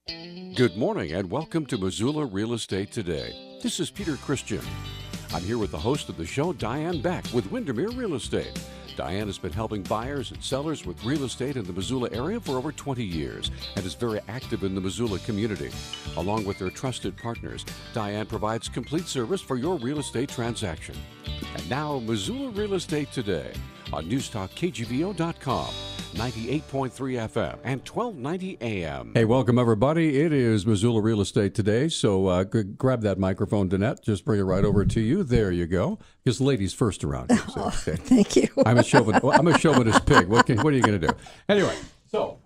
Good morning and welcome to Missoula Real Estate Today. This is Peter Christian. I'm here with the host of the show, Diane Beck with Windermere Real Estate. Diane has been helping buyers and sellers with real estate in the Missoula area for over 20 years and is very active in the Missoula community. Along with her trusted partners, Diane provides complete service for your real estate transaction. And now, Missoula Real Estate Today on NewsTalkKGVO.com. 98.3 FM and 1290 AM. Hey, welcome everybody. It is Missoula Real Estate Today, so grab that microphone, Danette. Just bring it right over to you. There you go. Because ladies first around here. So, okay. Thank you. I'm a chauvinist pig. What are you going to do? Anyway. So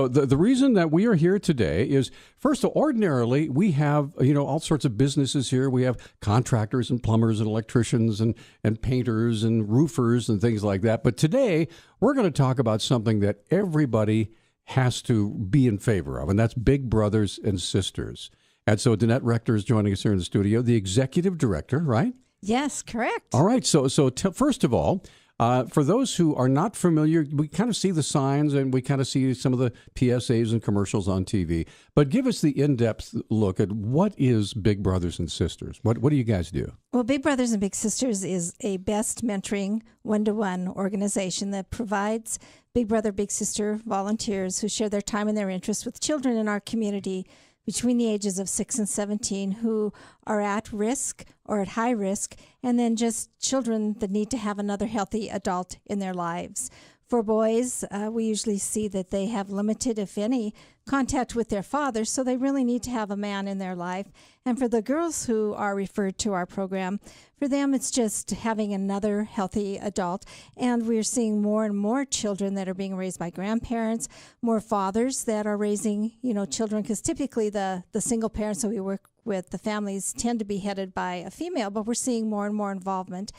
the reason that we are here today is, first of all, ordinarily we have, all sorts of businesses here. We have contractors and plumbers and electricians and painters and roofers and things like that. But today we're going to talk about something that everybody has to be in favor of, and that's big brothers and sisters. And so Danette Rector is joining us here in the studio, the executive director, right? Yes, correct. All right. So first of all, for those who are not familiar, we kind of see the signs and we kind of see some of the PSAs and commercials on TV. But give us the in-depth look at what is Big Brothers and Sisters. What do you guys do? Well, Big Brothers and Big Sisters is a best mentoring one-to-one organization that provides Big Brother, Big Sister volunteers who share their time and their interests with children in our community between the ages of 6 and 17 who are at risk or at high risk, and then just children that need to have another healthy adult in their lives. For boys, we usually see that they have limited, if any, contact with their fathers, so they really need to have a man in their life. And for the girls who are referred to our program, for them it's just having another healthy adult. And we're seeing more and more children that are being raised by grandparents, more fathers that are raising, children, because typically the single parents that we work with, the families tend to be headed by a female, but we're seeing more and more involvement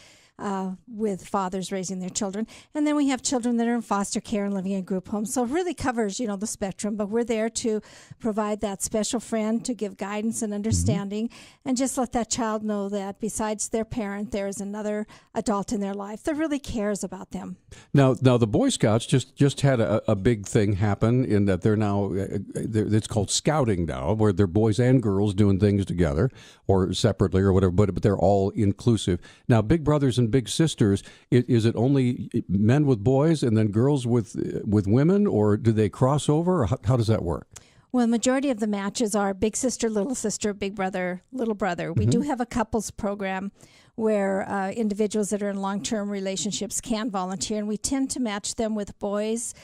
with fathers raising their children. And then we have children that are in foster care and living in group homes. So it really covers, the spectrum, but we're there to provide that special friend to give guidance and understanding and just let that child know that besides their parent, there is another adult in their life that really cares about them. Now the Boy Scouts just had a big thing happen in that they're now, it's called scouting now, where they're boys and girls doing things together or separately or whatever, but they're all inclusive. Now, Big Brothers and Big Sisters, is it only men with boys and then girls with women, or do they cross over, or how does that work? Well, the majority of the matches are big sister, big brother, little brother. We do have a couples program where individuals that are in long-term relationships can volunteer, and we tend to match them with boys,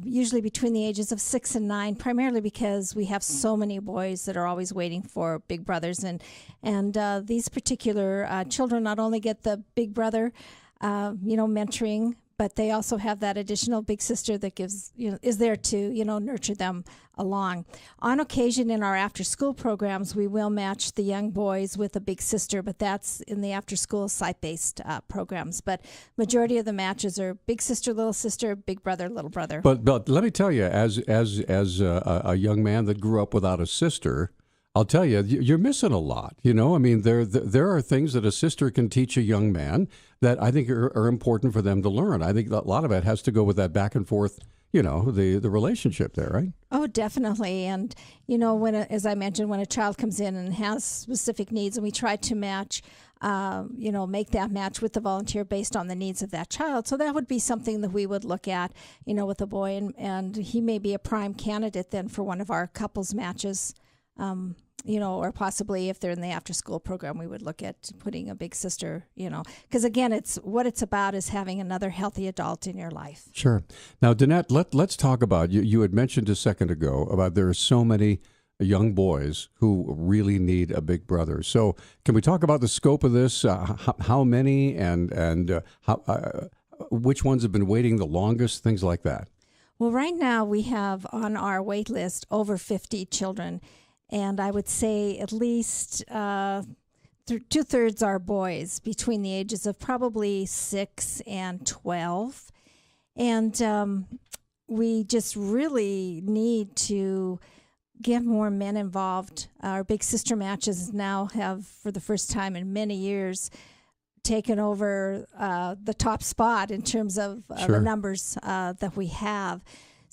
usually between the ages of 6 and 9, primarily because we have so many boys that are always waiting for big brothers. And these particular children not only get the big brother, mentoring, but they also have that additional big sister that is there to, nurture them along. On occasion in our after-school programs, we will match the young boys with a big sister, but that's in the after-school site-based programs. But majority of the matches are big sister, big brother, little brother. But let me tell you, as a young man that grew up without a sister, I'll tell you, you're missing a lot. There are things that a sister can teach a young man that I think are important for them to learn. I think a lot of it has to go with that back and forth, the relationship there, right? Oh, definitely. And, as I mentioned, when a child comes in and has specific needs, and we try to match, make that match with the volunteer based on the needs of that child. So that would be something that we would look at, with a boy, and he may be a prime candidate then for one of our couples matches. Or possibly if they're in the after-school program, we would look at putting a big sister, because again, it's about is having another healthy adult in your life. Sure. Now, Danette, let's talk about, you had mentioned a second ago about there are so many young boys who really need a big brother. So can we talk about the scope of this, how many and which ones have been waiting the longest, things like that? Well, right now we have on our wait list over 50 children. And I would say at least 2/3 are boys between the ages of probably 6 and 12. And we just really need to get more men involved. Our Big Sister matches now have, for the first time in many years, taken over the top spot in terms of Sure. the numbers that we have.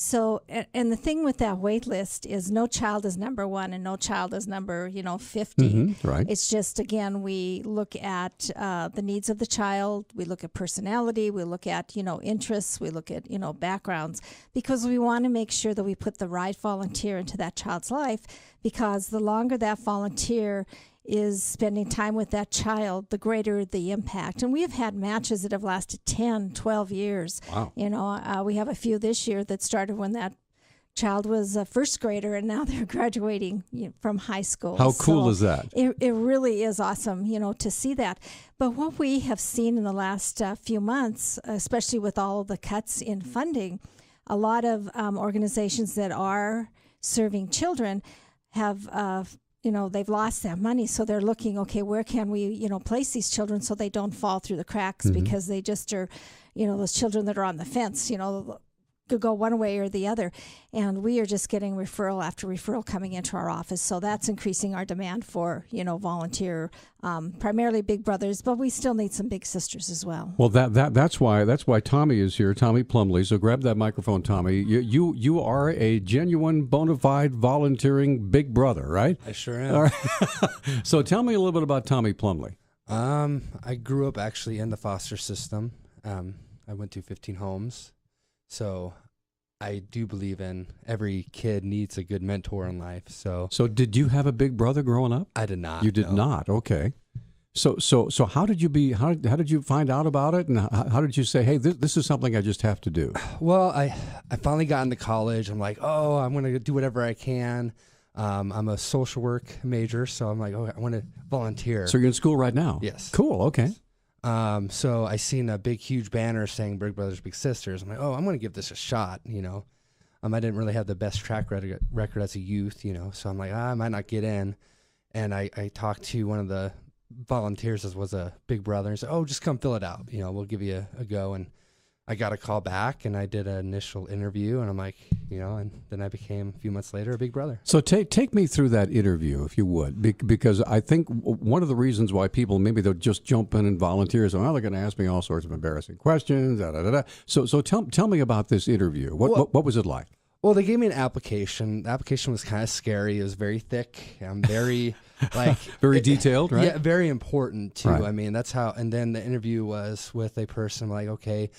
So, and the thing with that wait list is no child is number one and no child is number, 50. Right. It's just, again, we look at the needs of the child. We look at personality. We look at, interests. We look at, backgrounds, because we want to make sure that we put the right volunteer into that child's life, because the longer that volunteer is spending time with that child, the greater the impact. And we have had matches that have lasted 10, 12 years. Wow. We have a few this year that started when that child was a first grader, and now they're graduating from high school. How cool is that? It really is awesome, to see that. But what we have seen in the last few months, especially with all the cuts in funding, a lot of organizations that are serving children have they've lost that money, so they're looking, okay, where can we, place these children so they don't fall through the cracks, because they just are, those children that are on the fence, could go one way or the other. And we are just getting referral after referral coming into our office. So that's increasing our demand for, volunteer, primarily big brothers, but we still need some big sisters as well. Well, that's why Tommy is here, Tommy Plumlee. So grab that microphone, Tommy. You are a genuine, bona fide, volunteering big brother, right? I sure am. All right. So tell me a little bit about Tommy Plumlee. I grew up actually in the foster system. I went to 15 homes. So I do believe in every kid needs a good mentor in life. So did you have a big brother growing up? I did not. You did not. Okay. So how did you find out about it, and how did you say, hey, this is something I just have to do? Well, I finally got into college. I'm like, I'm going to do whatever I can. I'm a social work major, so I'm like, I want to volunteer. So you're in school right now? Yes. Cool. Okay. So I seen a big, huge banner saying Big Brothers, Big Sisters. I'm like, I'm going to give this a shot, I didn't really have the best track record as a youth, so I'm like, I might not get in. And I talked to one of the volunteers that was a big brother and said, just come fill it out. We'll give you a go. And I got a call back, and I did an initial interview, and I'm like, and then I became a few months later a big brother. So take me through that interview, if you would, because I think one of the reasons why people, maybe they'll just jump in and volunteer is, they're going to ask me all sorts of embarrassing questions. So tell me about this interview. What was it like? Well, they gave me an application. The application was kind of scary. It was very thick. Very very detailed, right? Yeah, very important too. Right. I mean, that's how. And then the interview was with a person like, okay,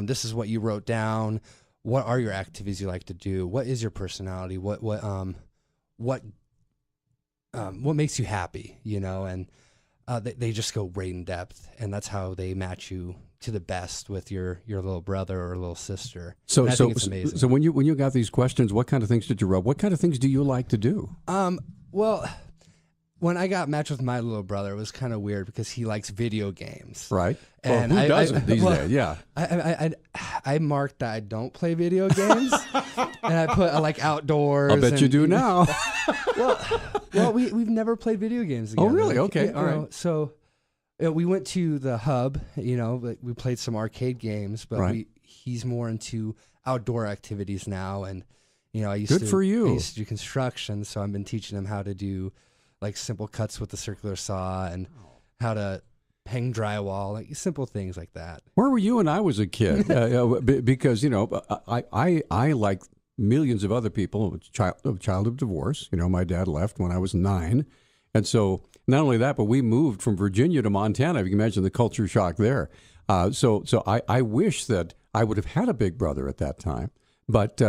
this is what you wrote down. What are your activities you like to do? What is your personality? What makes you happy? And they just go right in depth, and that's how they match you to the best with your little brother or little sister. So I think it's amazing. So when you got these questions, what kind of things did you write? What kind of things do you like to do? Well, when I got matched with my little brother, it was kind of weird because he likes video games. Right. And who doesn't these days? Yeah. I marked that I don't play video games, and I put like outdoors. I bet you do now. Well, we've never played video games together. Oh, really? Okay. All right. So we went to the hub. We played some arcade games, but right. He's more into outdoor activities now, and I used Good for you. I used to do construction, so I've been teaching him how to do like simple cuts with the circular saw and how to hang drywall, like simple things like that. Where were you when I was a kid? Because I like millions of other people, a child of divorce. My dad left when I was 9, and so not only that, but we moved from Virginia to Montana. If you can imagine the culture shock there. So I wish that I would have had a big brother at that time. But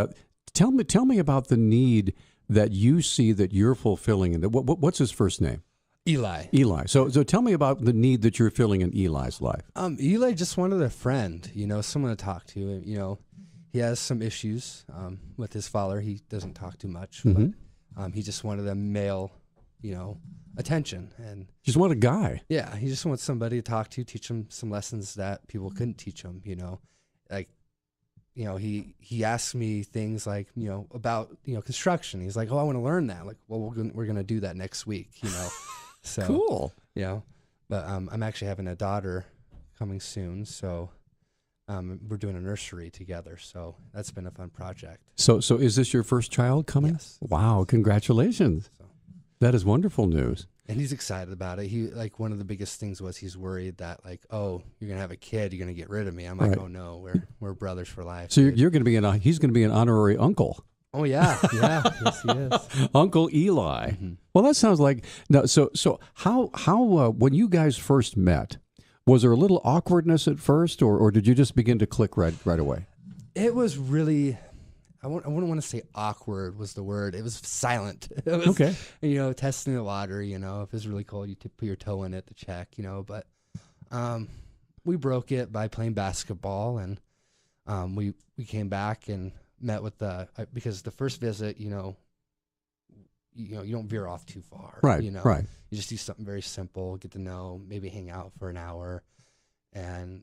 tell me about the need that you see that you're fulfilling. And what's his first name? Eli. So tell me about the need that you're filling in Eli's life. Eli just wanted a friend, someone to talk to. He has some issues with his father. He doesn't talk too much, but he just wanted a male, attention. And just want a guy. Yeah, he just wants somebody to talk to, teach him some lessons that people couldn't teach him. He asked me things like, about, construction. He's like, I want to learn that. Like, well, we're going to do that next week, So cool. But I'm actually having a daughter coming soon. So we're doing a nursery together. So that's been a fun project. So is this your first child coming? Yes. Wow. Congratulations. So. That is wonderful news. And he's excited about it. He like one of the biggest things was he's worried that like, oh, you're gonna have a kid, you're gonna get rid of me. I'm like, oh no, we're brothers for life. So you're going to be he's going to be an honorary uncle. Oh yeah, yes he is. Uncle Eli. Well, that sounds like no. So how when you guys first met, was there a little awkwardness at first, or did you just begin to click right away? It was really. I wouldn't want to say awkward was the word. It was silent. It was, okay. Testing the water, if it's really cold, you put your toe in it to check, but we broke it by playing basketball, and we came back and met with because the first visit, you don't veer off too far. Right, right. You just do something very simple, get to know, maybe hang out for an hour, and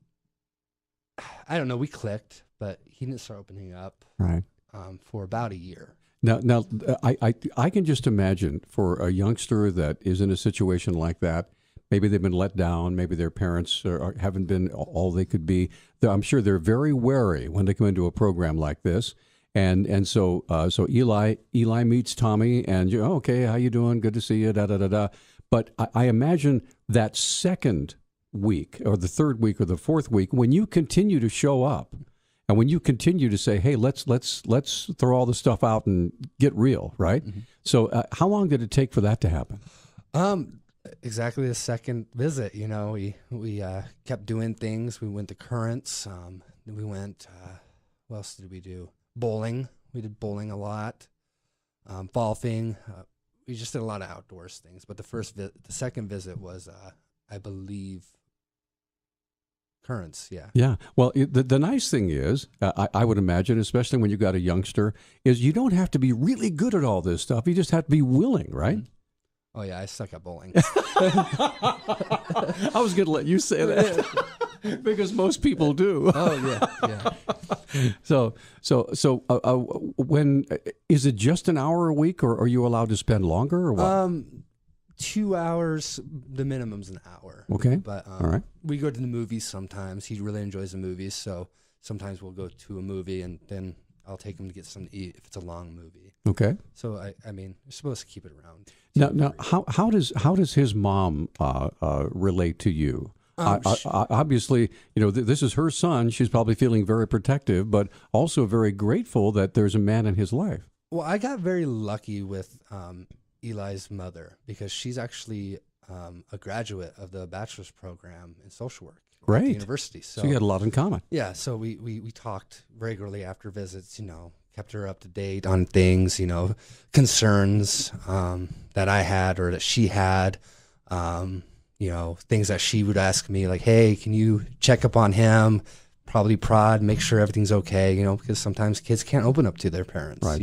I don't know, we clicked, but he didn't start opening up. Right. For about a year. Now, I can just imagine for a youngster that is in a situation like that, maybe they've been let down, maybe their parents haven't been all they could be. I'm sure they're very wary when they come into a program like this. And so Eli meets Tommy, and okay, how you doing? Good to see you. Da da da da. But I imagine that second week, or the third week, or the fourth week, when you continue to show up. And when you continue to say, "Hey, let's throw all the stuff out and get real," right? Mm-hmm. So, how long did it take for that to happen? Exactly the second visit. We kept doing things. We went to Currents. We went. What else did we do? Bowling. We did bowling a lot. Golfing. We just did a lot of outdoors things. But the second visit was, I believe, Currents, yeah. Yeah. Well, the nice thing is, I would imagine, especially when you got a youngster, is you don't have to be really good at all this stuff. You just have to be willing, right? Oh, yeah. I suck at bowling. I was going to let you say that because most people do. Oh, yeah. So, when is it just an hour a week, or are you allowed to spend longer, or what? 2 hours, the minimum's an hour. Okay. But all right. We go to the movies sometimes. He really enjoys the movies, so sometimes we'll go to a movie, and then I'll take him to get something to eat if it's a long movie. Okay. So I mean, you're supposed to keep it around. Now, how does his mom relate to you? Obviously, this is her son. She's probably feeling very protective, but also very grateful that there's a man in his life. Well, I got very lucky with Eli's mother, because she's actually a graduate of the bachelor's program in social work at the university. So you had a lot in common. Yeah, so we talked regularly after visits, kept her up to date on things, concerns that I had or that she had, things that she would ask me, like, hey, can you check up on him, probably prod, make sure everything's okay, because sometimes kids can't open up to their parents, right.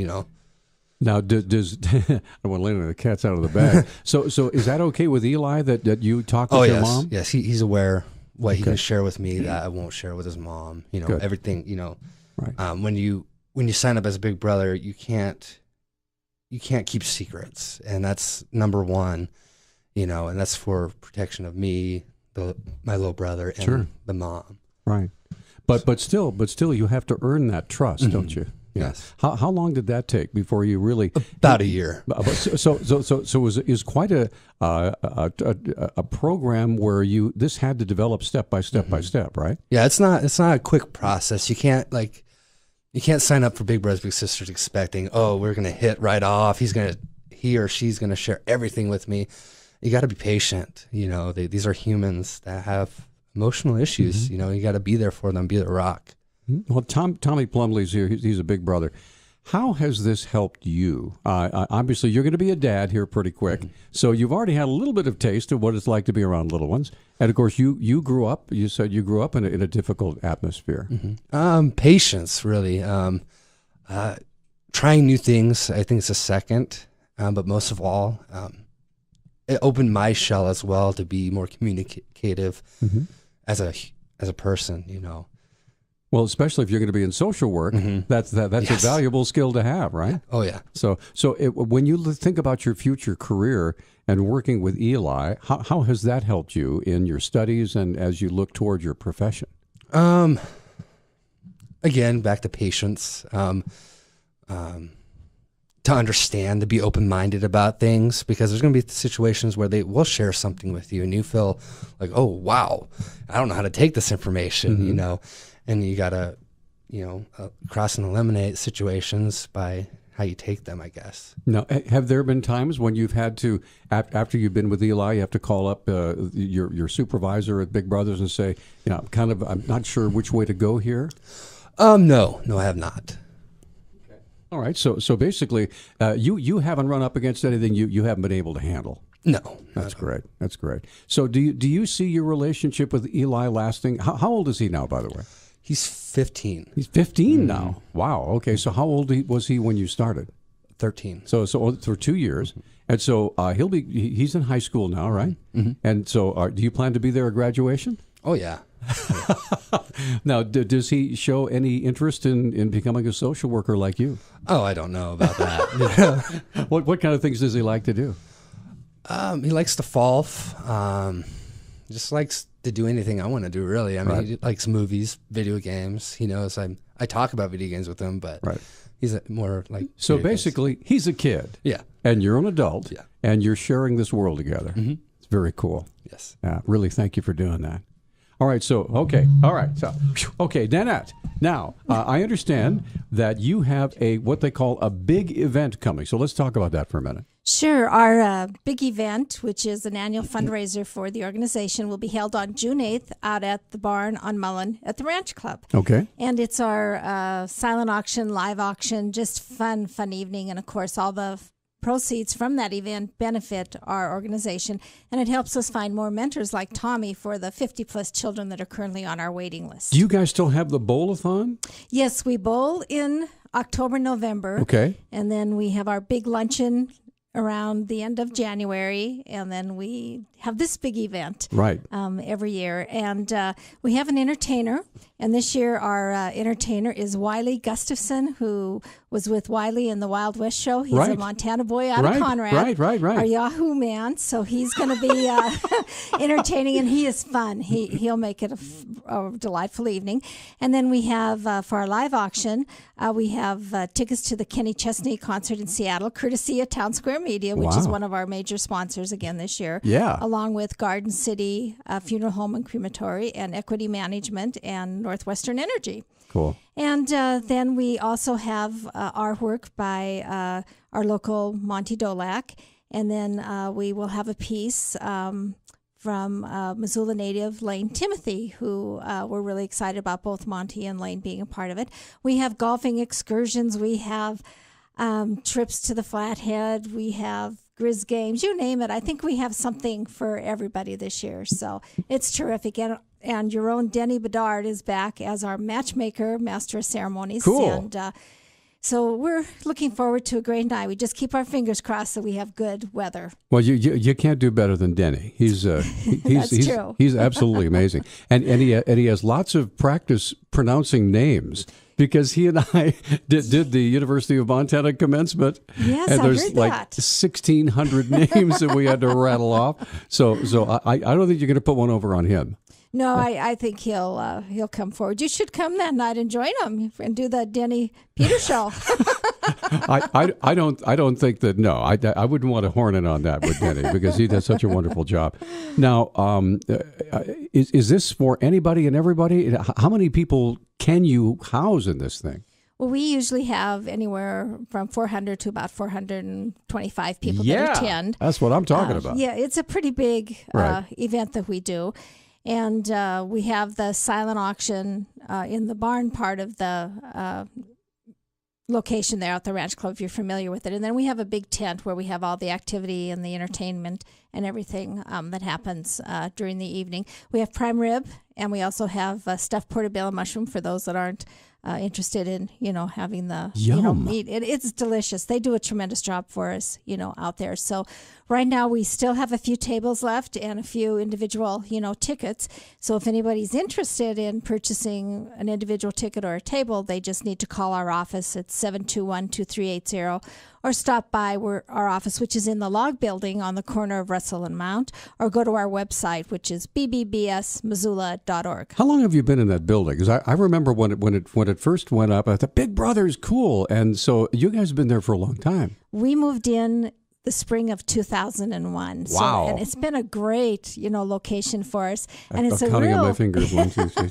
Now, does I don't want to let the cat's out of the bag. So is that okay with Eli that you talk with your mom? Yes, he's aware what he can share with me that I won't share with his mom. Good. Everything. Right. When you sign up as a big brother, you can't keep secrets, and that's number one. And that's for protection of me, my little brother, and the mom. Right. But still, you have to earn that trust, don't you? Yes. How long did that take before you really? About a year. So is quite a program where this had to develop step by step by step, right? Yeah, it's not a quick process. You can't sign up for Big Brothers Big Sisters expecting, oh, we're gonna hit right off. He or she's gonna share everything with me. You got to be patient. These are humans that have emotional issues. Mm-hmm. You got to be there for them. Be the rock. Well, Tommy Plumlee's here. He's a big brother. How has this helped you? Obviously, you're going to be a dad here pretty quick, so you've already had a little bit of taste of what it's like to be around little ones. And of course, you grew up. You said you grew up in a difficult atmosphere. Mm-hmm. Patience, really. Trying new things, I think, is a second. But most of all, it opened my shell as well to be more communicative as a person. Well, especially if you're going to be in social work, that's a valuable skill to have, right? Oh, yeah. So when you think about your future career and working with Eli, how has that helped you in your studies and as you look toward your profession? Again, back to patience. to understand, to be open-minded about things, because there's going to be situations where they will share something with you and you feel like, oh, wow, I don't know how to take this information, you know, and you got to, you know, cross and eliminate situations by how you take them, I guess. Now, have there been times when you've had to, after you've been with Eli, you have to call up your supervisor at Big Brothers and say, you know, I'm not sure which way to go here? No, I have not. Okay. All right. So basically, you haven't run up against anything you haven't been able to handle. No. That's great. That's great. So do you see your relationship with Eli lasting? How old is he now, by the way? He's 15. He's 15 now. Wow. Okay. So how old was he when you started? 13. So for 2 years, and so he's in high school now, right? Mm-hmm. And so do you plan to be there at graduation? Oh yeah. Now, does he show any interest in becoming a social worker like you? Oh, I don't know about that. What kind of things does he like to do? He likes to golf. Just likes to do anything I want to do, really. I mean, he likes movies, video games. He knows I talk about video games with him, but he's more like... So basically, he's a kid. Yeah. And you're an adult. Yeah. And you're sharing this world together. Mm-hmm. It's very cool. Yes. Really, thank you for doing that. All right, so, okay. All right, so, okay, Danette. Now, I understand that you have what they call a big event coming. So let's talk about that for a minute. Sure. Our big event, which is an annual fundraiser for the organization, will be held on June 8th out at the barn on Mullen at the Ranch Club. Okay. And it's our silent auction, live auction, just fun evening. And, of course, all the proceeds from that event benefit our organization, and it helps us find more mentors like Tommy for the 50-plus children that are currently on our waiting list. Do you guys still have the bowl-a-thon? Yes, we bowl in October, November. Okay. And then we have our big luncheon around the end of January, and then we have this big event every year. And we have an entertainer, and this year our entertainer is Wiley Gustafson, who was with Wiley in the Wild West show. He's a Montana boy out of Conrad. Right. Our Yahoo man. So he's going to be entertaining, and he is fun. He'll make it a delightful evening. And then we have, for our live auction, we have tickets to the Kenny Chesney concert in Seattle, courtesy of Town Square Media, which is one of our major sponsors again this year. Yeah. Along with Garden City Funeral Home and Crematory and Equity Management and Northwestern Energy. Cool. And then we also have artwork by our local Monty Dolak. And then we will have a piece from Missoula native Lane Timothy, who we're really excited about both Monty and Lane being a part of it. We have golfing excursions. We have trips to the Flathead. We have Grizz games, you name it. I think we have something for everybody this year. So it's terrific. And your own Denny Bedard is back as our matchmaker, master of ceremonies. Cool. And so we're looking forward to a great night. We just keep our fingers crossed that we have good weather. Well, you can't do better than Denny. He's true. He's absolutely amazing, and he has lots of practice pronouncing names. Because he and I did the University of Montana commencement. Yes, and there's I heard like that. 1,600 names that we had to rattle off. So I don't think you're going to put one over on him. No, I think he'll come forward. You should come that night and join him and do the Denny Peter show. I don't think that. No, I wouldn't want to horn in on that with Denny because he does such a wonderful job. Now, is this for anybody and everybody? How many people can you house in this thing? Well, we usually have anywhere from 400 to about 425 people that attend. That's what I'm talking about. Yeah, it's a pretty big event that we do. And we have the silent auction in the barn part of the location there at the Ranch Club, if you're familiar with it. And then we have a big tent where we have all the activity and the entertainment and everything that happens during the evening. We have prime rib, and we also have stuffed portobello mushroom for those that aren't interested in, having the meat. It's delicious. They do a tremendous job for us, out there. So right now we still have a few tables left and a few individual, tickets. So if anybody's interested in purchasing an individual ticket or a table, they just need to call our office at 721-2380, or stop by our office, which is in the log building on the corner of Russell and Mount, or go to our website, which is bbbsmissoula.org. How long have you been in that building? Because I remember when it first went up, I thought, Big Brother's cool. And so you guys have been there for a long time. We moved in the spring of 2001. Wow. So, and it's been a great, location for us. And it's I'm counting on my fingers. 1, 2, 3.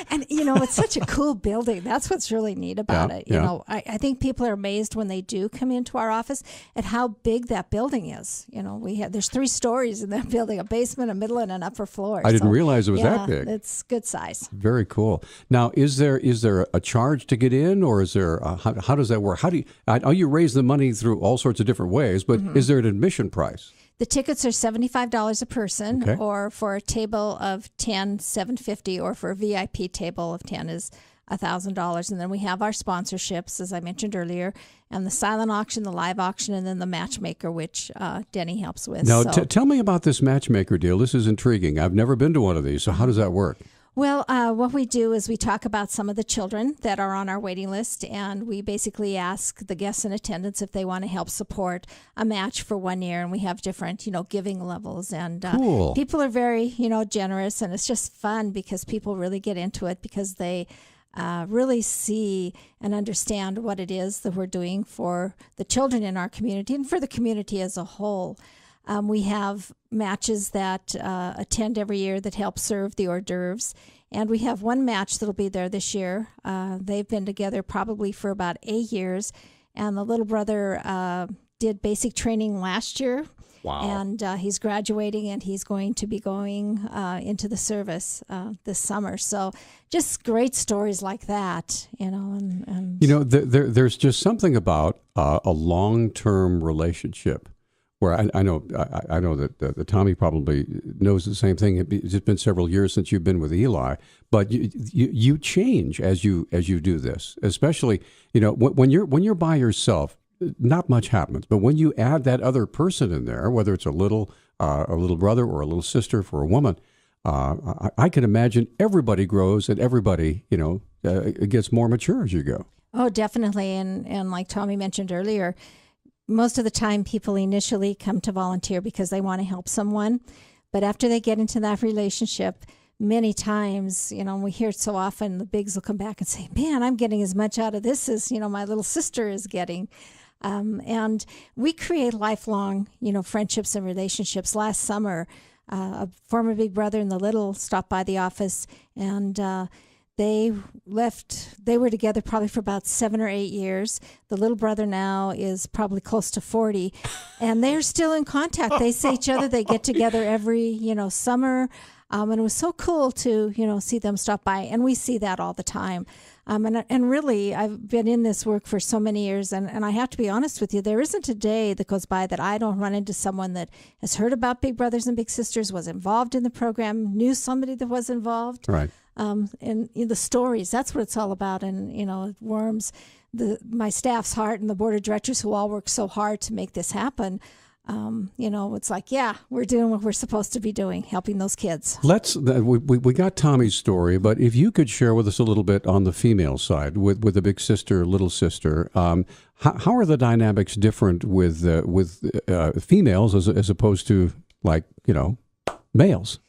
And, it's such a cool building. That's what's really neat about it. I think people are amazed when they do come into our office at how big that building is. There's 3 stories in that building, a basement, a middle, and an upper floor. I didn't realize it was that big. It's good size. Very cool. Now, is there a charge to get in, or is there, how does that work? I know you raise the money through all sorts of different ways, but is there an admission price? The tickets are $75 a person, or for a table of 10, $750, or for a VIP table of 10 is $1,000. And then we have our sponsorships, as I mentioned earlier, and the silent auction, the live auction, and then the matchmaker, which Denny helps with. Now, tell me about this matchmaker deal. This is intriguing. I've never been to one of these. So how does that work? Well, what we do is we talk about some of the children that are on our waiting list, and we basically ask the guests in attendance if they want to help support a match for 1 year, and we have different, giving levels, and cool. People are very, generous, and it's just fun because people really get into it because they really see and understand what it is that we're doing for the children in our community and for the community as a whole. We have matches that attend every year that help serve the hors d'oeuvres. And we have one match that'll be there this year. They've been together probably for about 8 years. And the little brother did basic training last year. Wow. And he's graduating, and he's going to be going into the service this summer. So just great stories like that, And there's just something about a long-term relationship. Where I know that Tommy probably knows the same thing. It's been several years since you've been with Eli, but you change as you do this. Especially, when you're by yourself, not much happens. But when you add that other person in there, whether it's a little brother or a little sister for a woman, I can imagine everybody grows and everybody gets more mature as you go. Oh, definitely, and like Tommy mentioned earlier. Most of the time, people initially come to volunteer because they want to help someone. But after they get into that relationship, many times, we hear it so often, the bigs will come back and say, man, I'm getting as much out of this as, my little sister is getting. And we create lifelong, friendships and relationships. Last summer, a former big brother and the little stopped by the office, and they were together probably for about 7 or 8 years. The little brother now is probably close to 40, and they're still in contact. They see each other. They get together every, summer. And it was so cool to, see them stop by. And we see that all the time. And really, I've been in this work for so many years. And I have to be honest with you, there isn't a day that goes by that I don't run into someone that has heard about Big Brothers and Big Sisters, was involved in the program, knew somebody that was involved. Right. And the stories, that's what it's all about. And, it warms my staff's heart and the board of directors who all work so hard to make this happen. It's like, yeah, we're doing what we're supposed to be doing, helping those kids. We got Tommy's story, but if you could share with us a little bit on the female side with the big sister, little sister, how are the dynamics different with females as opposed to males?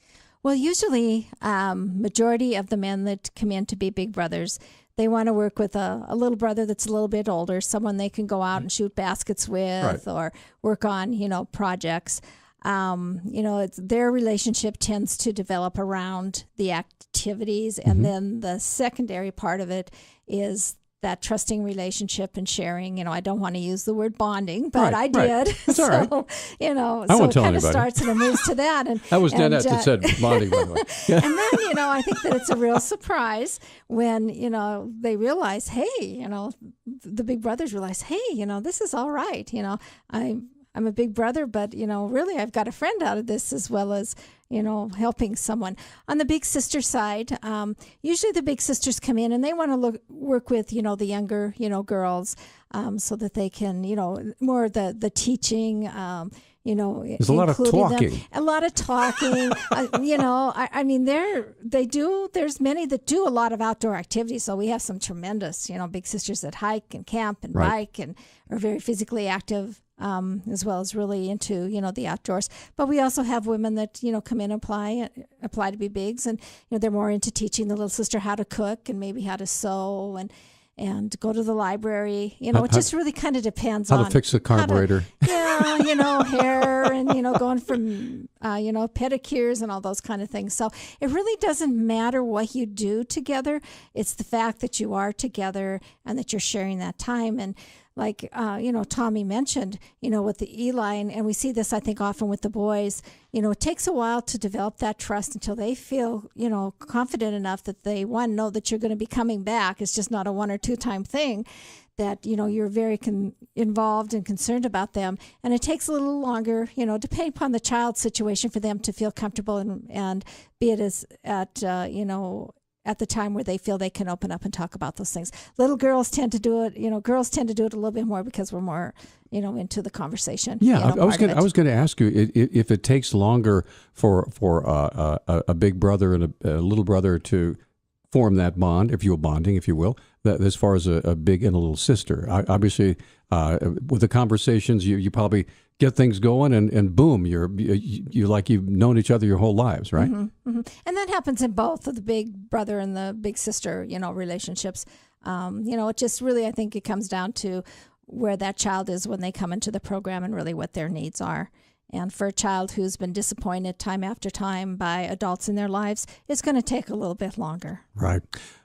Well, usually, majority of the men that come in to be big brothers, they want to work with a little brother that's a little bit older, someone they can go out and shoot baskets with, right, or work on, projects. Their relationship tends to develop around the activities, and then the secondary part of it is that trusting relationship and sharing. I don't want to use the word bonding, but I did. Right. That's all right. So it kind of starts and it moves to that. And that was Danette that said bonding, by the way. Yeah. And then, I think that it's a real surprise when, they realize, hey, the big brothers realize, hey, this is all right. I'm a big brother, but, really I've got a friend out of this as well as, helping someone. On the big sister side, usually the big sisters come in and they want to work with, the younger, girls so that they can, more the teaching, there's a lot of talking. A lot of talking. There's many that do a lot of outdoor activities. So we have some tremendous, big sisters that hike and camp and bike and are very physically active, as well as really into, the outdoors. But we also have women that, come in and apply to be bigs. And, they're more into teaching the little sister how to cook and maybe how to sew and go to the library. It just really kind of depends on how to fix the carburetor. Hair and, going from, pedicures and all those kind of things. So it really doesn't matter what you do together. It's the fact that you are together and that you're sharing that time. And like, Tommy mentioned, with the Eli, and we see this, I think, often with the boys, it takes a while to develop that trust until they feel, confident enough that they, know that you're going to be coming back. It's just not a 1 or 2 time thing, that, you're very involved and concerned about them. And it takes a little longer, depending upon the child's situation, for them to feel comfortable and be it as at the time where they feel they can open up and talk about those things. Little girls tend to do it, girls tend to do it a little bit more because we're more, into the conversation. Yeah, I was going to ask you if it takes longer for a big brother and a little brother to form that bond, if you're bonding, if you will, that as far as a big and a little sister. Obviously, with the conversations, you probably get things going, and boom, you're like you've known each other your whole lives, right? Mm-hmm, mm-hmm. And that happens in both of the big brother and the big sister, relationships. It just really, I think it comes down to where that child is when they come into the program and really what their needs are. And for a child who's been disappointed time after time by adults in their lives, it's going to take a little bit longer. Right.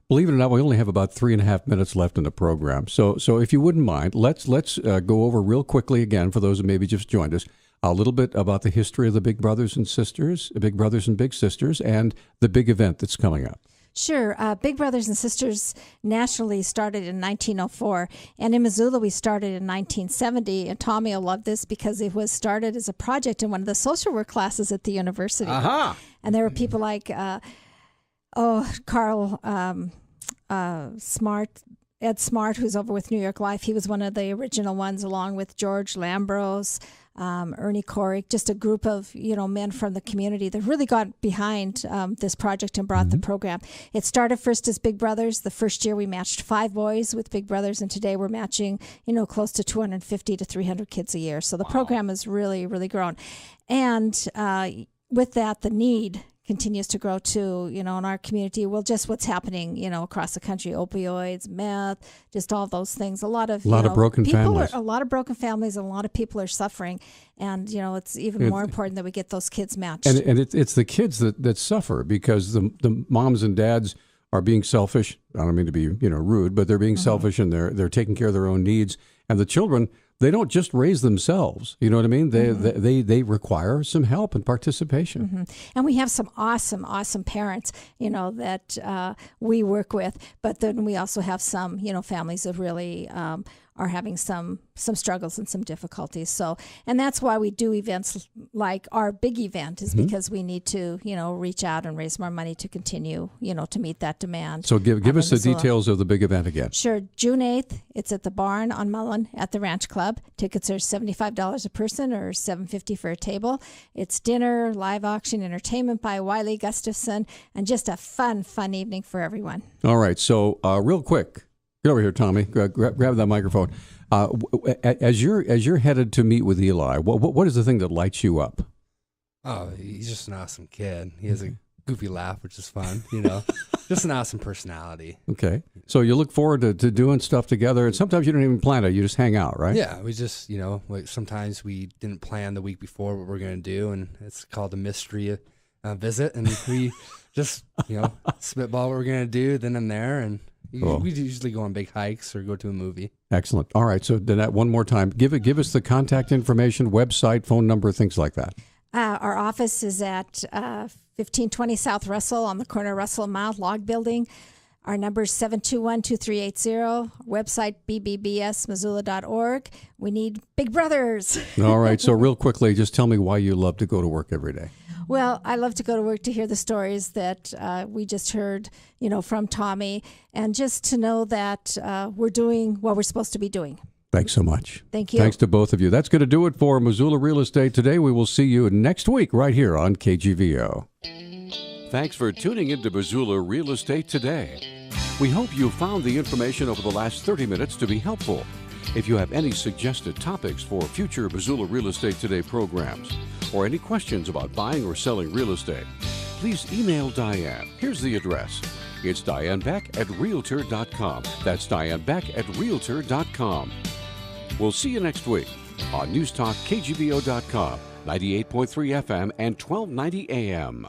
Believe it or not, we only have about 3.5 minutes left in the program. So if you wouldn't mind, let's go over real quickly again, for those who maybe just joined us, a little bit about the history of the Big Brothers and Sisters, Big Brothers and Big Sisters, and the big event that's coming up. Sure. Big Brothers and Sisters nationally started in 1904, and in Missoula we started in 1970. And Tommy will love this because it was started as a project in one of the social work classes at the university. Uh-huh. And there were people like Carl Ed Smart, who's over with New York Life. He was one of the original ones, along with George Lambros, Ernie Corick, just a group of men from the community that really got behind this project and brought the program. It started first as Big Brothers. The first year we matched 5 boys with Big Brothers, and today we're matching close to 250 to 300 kids a year. So the program has really, really grown. And with that, the need continues to grow too, in our community. Well, just what's happening, across the country, opioids, meth, just all those things. A lot of broken families. A lot of broken families, and a lot of people are suffering. And, it's even more important that we get those kids matched. And it's the kids that suffer because the moms and dads are being selfish. I don't mean to be, rude, but they're being selfish, and they're taking care of their own needs. And the children, they don't just raise themselves. You know what I mean? They require some help and participation. Mm-hmm. And we have some awesome parents, that we work with. But then we also have some, families that really are having some struggles and some difficulties. So, and that's why we do events like our big event, is because we need to, reach out and raise more money to continue, to meet that demand. So give us the details of the big event again. Sure. June 8th, it's at the Barn on Mullen at the Ranch Club. Tickets are $75 a person or $7.50 for a table. It's dinner, live auction, entertainment by Wiley Gustafson, and just a fun evening for everyone. All right. So real quick, get over here, Tommy. Grab that microphone. As you're headed to meet with Eli, what is the thing that lights you up? Oh, he's just an awesome kid. He has a goofy laugh, which is fun. Just an awesome personality. Okay, so you look forward to doing stuff together, and sometimes you don't even plan it. You just hang out, right? Yeah, we just sometimes we didn't plan the week before what we're going to do, and it's called a mystery visit, and we just spitball what we're going to do then and there, and. Cool. We usually go on big hikes or go to a movie. Excellent. All right. So, Danette, one more time. Give us the contact information, website, phone number, things like that. Our office is at 1520 South Russell on the corner of Russell and Mount Log Building. Our number is 721-2380, website bbbsmissoula.org. We need big brothers. All right. So real quickly, just tell me why you love to go to work every day. Well, I love to go to work to hear the stories that we just heard, from Tommy, and just to know that we're doing what we're supposed to be doing. Thanks so much. Thank you. Thanks to both of you. That's going to do it for Missoula Real Estate Today. We will see you next week right here on KGVO. Thanks for tuning into Missoula Real Estate Today. We hope you found the information over the last 30 minutes to be helpful. If you have any suggested topics for future Missoula Real Estate Today programs, or any questions about buying or selling real estate, please email Diane. Here's the address. It's dianebeck@realtor.com. That's dianebeck@realtor.com. We'll see you next week on News Talk KGVO.com, 98.3 FM and 1290 AM.